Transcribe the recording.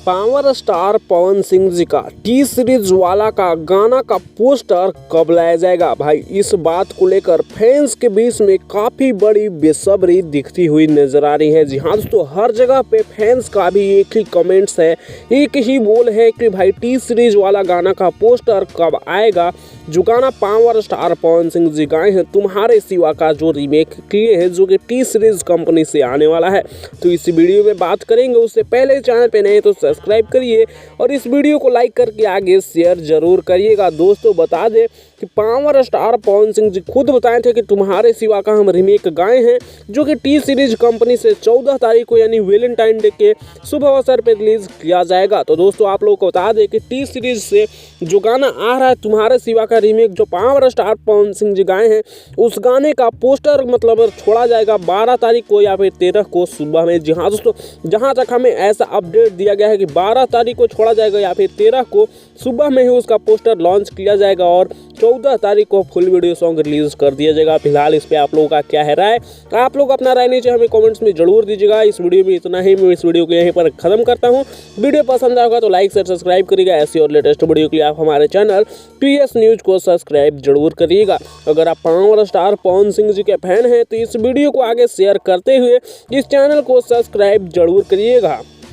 Power star Pawan Singh ji का T series वाला का गाना का पोस्टर कब लाया जाएगा। भाई इस बात को लेकर फैंस के बीच में काफी बड़ी बेसब्री दिखती हुई नजर आ रही है। जी हाँ दोस्तों, हर जगह पे फैंस का भी एक ही कमेंट्स है, एक ही बोल है कि भाई टी सीरीज वाला गाना का पोस्टर कब आएगा। जो गाना पावर स्टार पवन सिंह जी गाए हैं तुम्हारे सिवा का जो रीमेक किए हैं, जो कि टी सीरीज कंपनी से आने वाला है, तो इस वीडियो में बात करेंगे। उससे पहले चैनल पे नए तो सब्सक्राइब करिए और इस वीडियो को लाइक करके आगे शेयर जरूर करिएगा। दोस्तों बता दें कि पावर स्टार पवन सिंह जी खुद बताए थे कि तुम्हारे सिवा का हम रीमेक गाए हैं, जो कि टी सीरीज कंपनी से 14 तारीख को यानी वैलेंटाइन डे के शुभ अवसर पर रिलीज किया जाएगा। तो दोस्तों आप लोगों को बता दें कि टी सीरीज से जो गाना आ रहा है तुम्हारे सिवा का रीमेक, जो पावर स्टार पवन सिंह जी गाए हैं, उस गाने का पोस्टर मतलब छोड़ा जाएगा 12 तारीख को या फिर 13 को सुबह में। जी हाँ दोस्तों, जहाँ तक हमें ऐसा अपडेट दिया गया है कि 12 तारीख को छोड़ा जाएगा या फिर 13 को सुबह में ही उसका पोस्टर लॉन्च किया जाएगा और 14 तारीख को फुल वीडियो सॉन्ग रिलीज कर दिया जाएगा। फिलहाल इस पे आप लोगों का क्या है राय, आप लोग अपना राय नीचे हमें कमेंट्स में जरूर दीजिएगा। इस वीडियो में इतना ही, मैं इस वीडियो को यहीं पर खत्म करता हूँ। वीडियो पसंद आएगा तो लाइक शेयर सब्सक्राइब करिएगा। ऐसी और लेटेस्ट वीडियो के लिए आप हमारे चैनल PS न्यूज को सब्सक्राइब जरूर करिएगा। अगर आप पावर स्टार पवन सिंह जी के फैन हैं तो इस वीडियो को आगे शेयर करते हुए इस चैनल को सब्सक्राइब जरूर करिएगा।